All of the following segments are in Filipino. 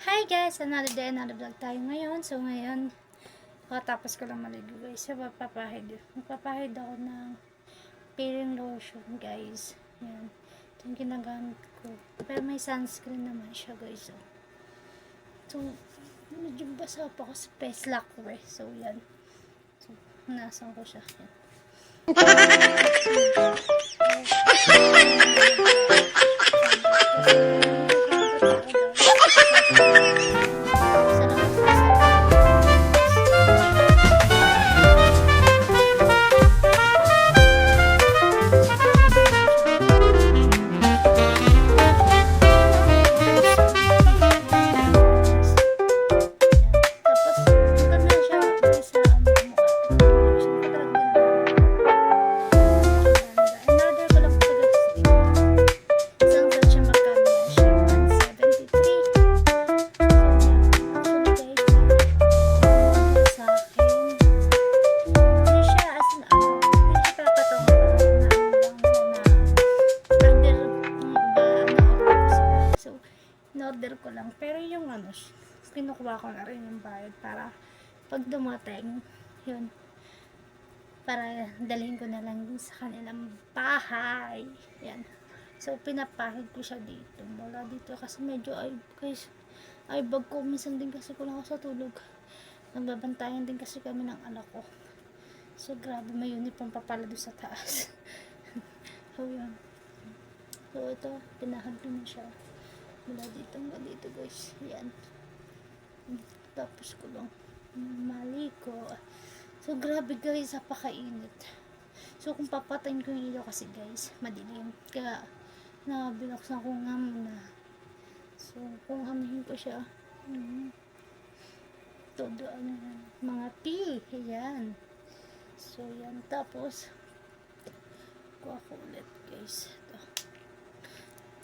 Hi guys! Another day, another vlog tayo ngayon. So ngayon, tapos ko lang maligo guys. So magpapahid ako ng peeling lotion guys. Yan. Ito yung ginagamit ko. Pero may sunscreen naman siya guys. So medyo basa pa ako sa face lock ko eh. So yan. So nasan ko siya. Yan. In-order ko lang. Pero yung kinukuha ko na rin yung bayad para pag dumating, yun, para dalhin ko na lang sa kanilang bahay. Yan. So, pinapahid ko siya dito. Mula dito kasi medyo ay bag ko. Minsan din kasi kulang ako sa tulog. Nagbabantayan din kasi kami ng anak ko. So, grabe, may uniform pa pala doon sa taas. So, yun. So, ito, pinahid ko na siya. Mula dito hanggang dito guys. Yan. Tapos ko lang maliko. So grabe guys, napakainit. So kung papatayin ko yung ilaw kasi guys, madilim. Kaya binuksan ko nga muna. So kung amihin ko siya, todo mga tea. Ayan. So yan. Tapos kuha ko ulit guys. Ito.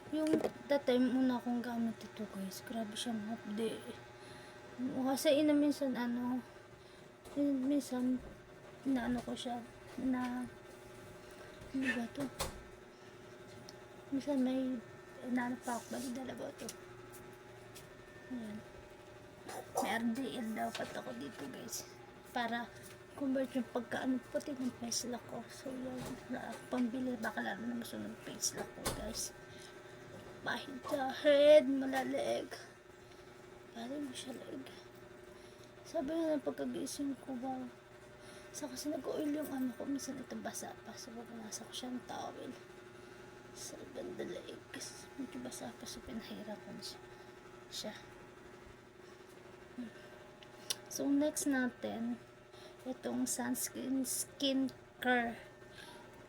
Yung that time una akong gamit ito guys, grabe siyang hapde. Kasi minsan minsan na ko siya na ano ba to? Minsan may pa ako bali dalawa to. Ayan. May RDL dapat ako dito guys. Para convert yung pagkaano puti ng face lock ko. So yun, pambili baka lalo na masunod face lock ko guys. Pahid sa head, malalig. Pahid mo siya leg. Sabi nga pagkagising ko ba, sa kasi nag-oil yung ko, minsan ito basa pa. So pupunasa ko siya ng towel. Sa ganda leg. Medyo basa pa, so pinahirapan siya. So next natin, itong sunscreen skincare.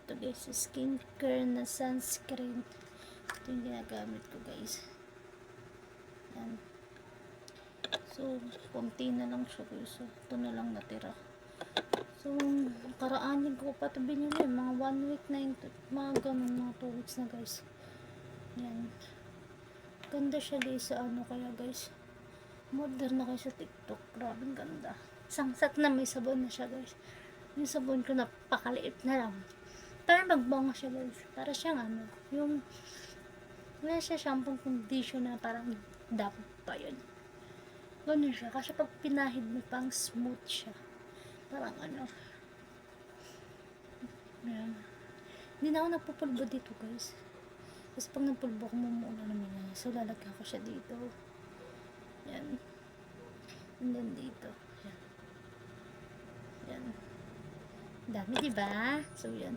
Ito guys, skincare na sunscreen. Ito yung ginagamit ko guys. Yan. So konti na lang siya guys. So ito na lang natira. So karaanin ko pa ito binili. Mga 1 week na yun. Mga ganun, mga 2 weeks na guys. Yan. Ganda siya guys sa kaya guys. Modern na kayo sa TikTok. Grabe ganda. Sangsak na may sabon na siya guys. Yung sabon ko napakaliit na lang. Para magbango siya guys. Para siyang yung wala siya shampoo conditioner, parang dapat pa yun. Ganun siya. Kasi pag pinahid mo pang smooth siya. Parang yan. Hindi na ako nagpupulbo dito guys. Kasi pag nagpulbo ko muna naman yan. So lalagyan ko siya dito. Yan. And then dito. Yan. Yan. Dami diba? So yan.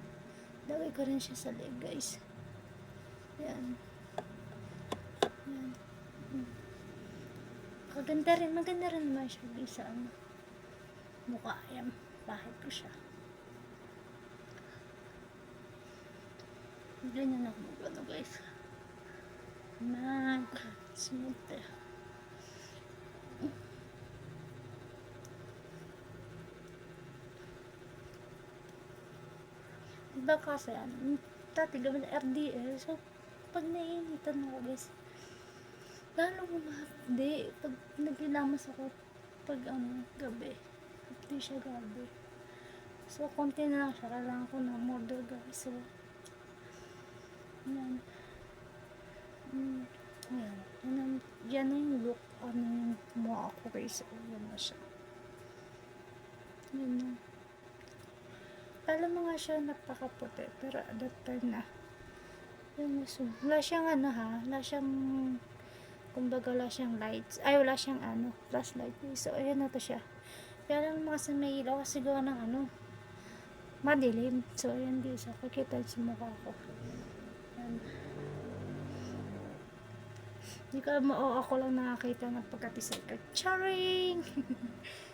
Lagay ko rin siya sa leg guys. Yan. Maganda rin naman siya guys sa mukha. Ayan, pahid ko siya. Ganyan ako magano guys. Smooth eh. Diba kasi dati gamit RDL. So pag naiinitan ako guys, lalo humahapdi pag nagilamas ako pag gabi. Hapdi siya gabi. So konti na lang siya. Kailangan ko na model guys. So yan. Ayan. Yan na yung look. Ano yung mo ako guys. Yan na siya. Yan na. Kala mo nga siya napakaputi. Pero at that time na. Yan na siya. Wala siyang ano ha. Wala siyang kumbaga wala siyang lights. Ay wala siyang ano. Flashlight. So ayan na to siya. Kaya lang mga sa may ilaw kasi gawa ng ano. Madilim. So ayan guys. Kikita sa mukha ko. Ayan. Hindi ka ako lang nakakita ng pagkatisay ka. Charing!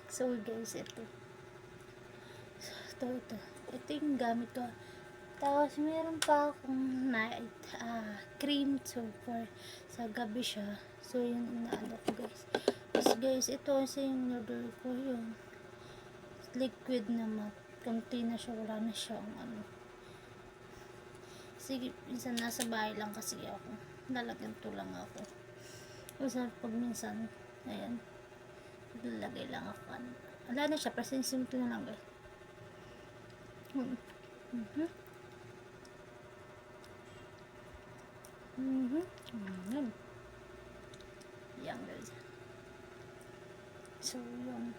So guys, ito. Ito yung gamit ko. Tapos meron pa akong night cream. So sa gabi siya. So yun inaano ko guys. Tapos guys, ito kasi yung order ko yung liquid na matte. Kunti na siya, wala na siya ang ano. Sige, minsan nasa bahay lang kasi ako. Lalagyan to lang ako. Kasi pag minsan, ayan, lalagay lang ako. Wala na siya, kasi simple na lang guys. Yan guys. So, yun.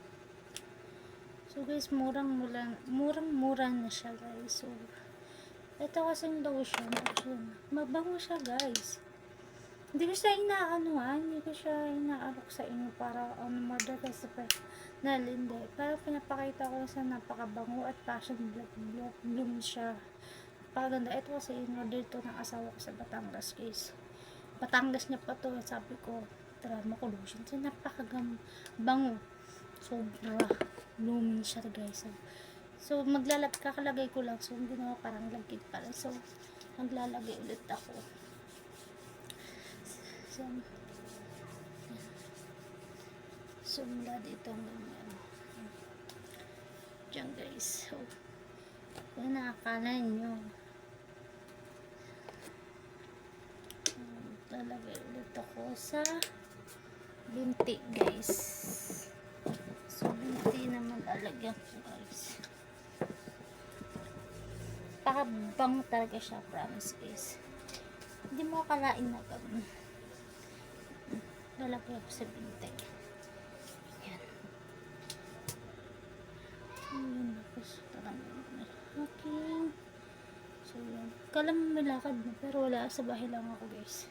So guys, murang-mura na siya guys. So, ito kasing lotion. Mabango siya guys. Hindi ko siya hindi ko siya inaalok sa inyo para murder guys na hindi. Para pinapakita ko sa napakabango at passion bloom siya. Paganda. Ito kasi in-order to ng asawa ko sa Batangas guys. Batangas niya pa to. Sabi ko, tara ko lotion. So, napakabango. Sobra. Bloom siya guys. So kakalagay ko lang. So, hindi na parang lagkit pala. So, maglalagay ulit ako. So, mula dito ganyan. Diyan guys. So, kung nakakala nyo, lalagay ulit ako sa binti guys. So, binti naman lalagyan ko guys. Pakabang talaga siya, promise guys. Hindi mo akalain na gano'n. Lalagay ako sa bintay. Yan. Ayan. Okay. So, yan. Kala mo may lakad na, pero wala. Sa bahay lang ako, guys.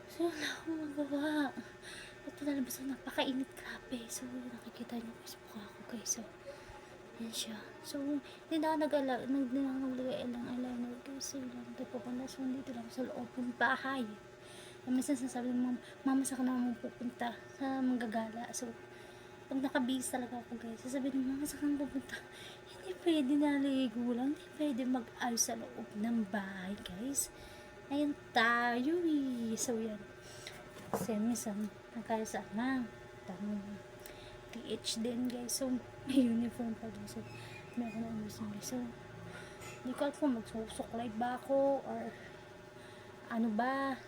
So, wala akong magawa. Ito nalabas na napakainit, grabe. So, nakikita niyo guys, mukha ako, guys. So, yan siya. So, hindi na ako naglagay lang eyeliner, guys. So, lang ito pupunta. So, dito lang sa loob ng bahay. Minsan sasabi mo, mama saan ka naman pupunta sa manggagala. So, pag nakabihis talaga ako guys, sasabihin mo, mama saan ka pupunta? Hindi pwede naligo lang, hindi pwede mag-ayos sa loob ng bahay guys. Ayan tayo eh. So, yan. Kasi minsan, nagkasama. TH din guys. So, may uniform pa din. So, meron na uniform guys. So, hindi ko alam kung magsusuklay ba ako or ano ba.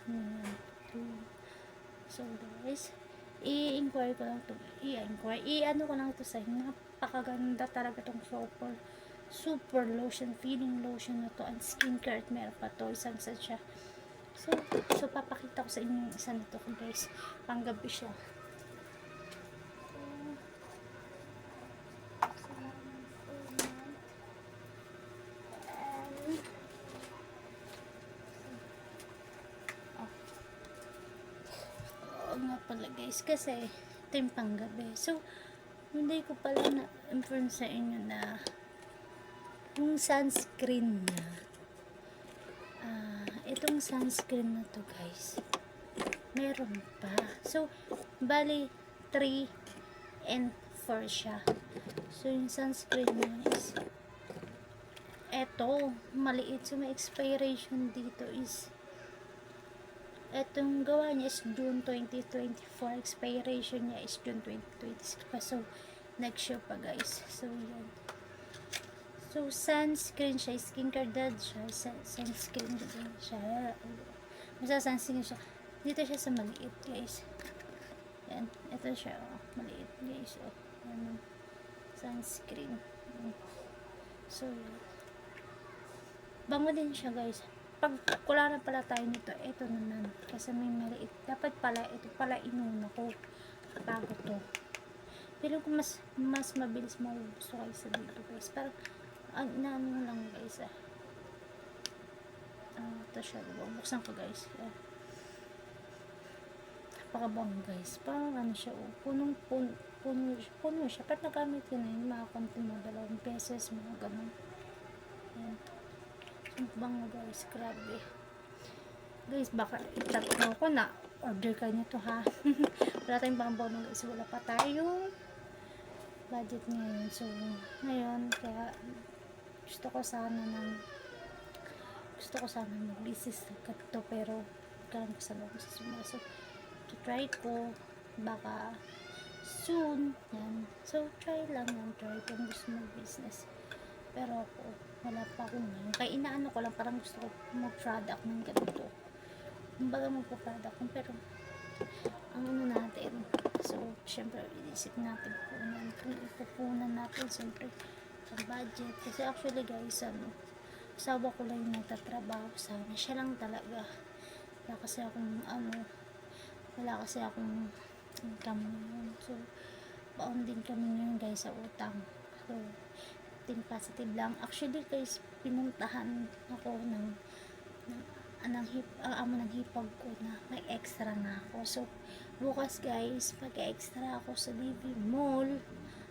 So guys, i-inquire ko lang to, i-ano ko lang to sa inyo. Napakaganda talaga tong super lotion, feeling lotion na to, and skincare at meron pa to, isang set siya. So papakita ko sa inyo yung isa na to guys, panggabi siya. Nga pala guys, kasi ito yung panggabi. So, hindi ko pala na-inform sa inyo na yung sunscreen niya, itong sunscreen na to guys, meron pa. So, bali 3 and 4 siya. So, yung sunscreen niya is eto, maliit. So, may expiration dito is etong gawa niya is June 2024, expiration niya is June 2026 pa. So, next year pa guys. So, yan. So, sunscreen siya, skincare dad siya, sunscreen din siya. Basta sunscreen siya. Dito siya sa maliit guys. Yan. Ito siya, maliit guys. Yan. Sunscreen. So, yan. Bango din siya guys. pag wala na pala tayo nito, ito naman. Kasi may maliit. Dapat pala, ito pala inuna ko. Bago to. Pero kung mas mabilis maubos ko kaysa dito guys. Parang, naano lang guys ito siya. Buksan ko guys. Napakabango guys. Parang ano siya. Puno siya. Pat nagamit ko na yun. Mga konti mo. 2 pesos. Mga ganun. Ayan. Ang bango guys. Grabe. Guys, baka itatlo ko na. Order ka nyo to ha. Wala tayong bangbaw nung guys. Wala pa tayong budget ngayon. So, ngayon, kaya gusto ko sana mag-business agad to, pero kailan ko sa loob sa sumaya. So, to try ko, baka soon, yan. So, try kung gusto mag-business. Pero ako, wala pa ako ngayon. Kaya inaano ko lang, parang gusto ko mag-product ng ganito. Kumbaga magpa-product ko, pero ang ano natin, so, syempre, inisip natin ipupunan natin, syempre, ang budget. Kasi actually guys, asawa ko lang yung nagtatrabaho sana. Siya lang talaga. Wala kasi akong income ngayon. So, baon din kami ngayon guys sa utang. So, think positive lang. Actually guys, pinuntahan ako ng amo ng hipag ko na may extra na ako. So, bukas guys, mag-extra ako sa Living Mall.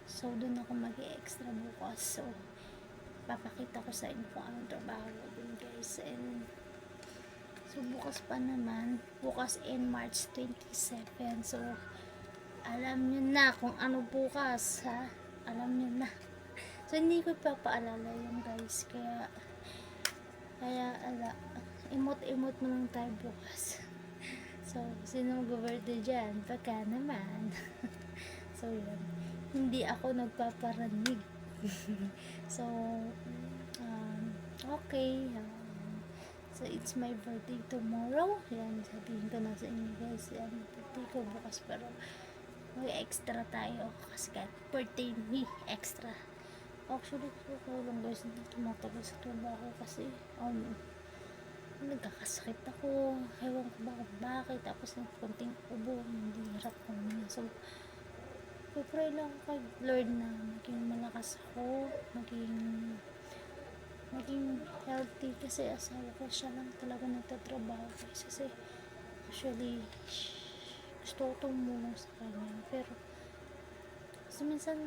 So, doon ako mag-extra bukas. So, papakita ko sa inyo kung anong trabaho din guys. And, so, bukas pa naman. Bukas in March 27. So, alam nyo na kung ano bukas, ha? Alam nyo na. So, hindi ko papaalala yun guys. Kaya imot na lang tayo bukas. So, sino mag-birthday dyan? Baka naman. So, yun. Hindi ako nagpaparanig. So, okay. So, it's my birthday tomorrow. Yan, sabihin ko na sa inyo guys. Yan, birthday ko bukas, pero may extra tayo. Kasi kahit birthday me, extra. Actually, ko lang guys, hindi tumatagal sa trabaho kasi, nagkakasakit ako, ewan ko bakit, tapos ng konting ubo, hindi hirap ko niya. So, pray lang kay Lord na maging malakas ako, maging healthy, kasi asawa ko, siya lang talaga nagtatrabaho guys. Kasi actually gusto ko tumulong sa kanya, pero kasi minsan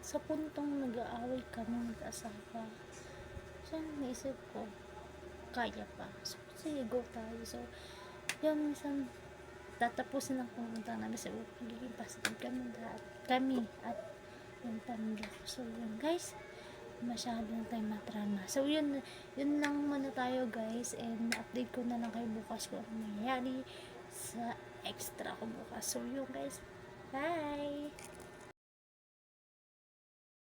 sa puntong nag-aaway kami mag-asawa, so naisip ko kaya pa. So, sige, go tayo. So, yun, minsan, tatapusin ang pumunta namin sa magiging positive kami at yung pamilya ko. So, yun, guys, masyado na tayo matrama. So, yun lang muna tayo, guys, and update ko na lang kayo bukas kung ano nangyayari sa extra ko bukas. So, yun, guys, bye!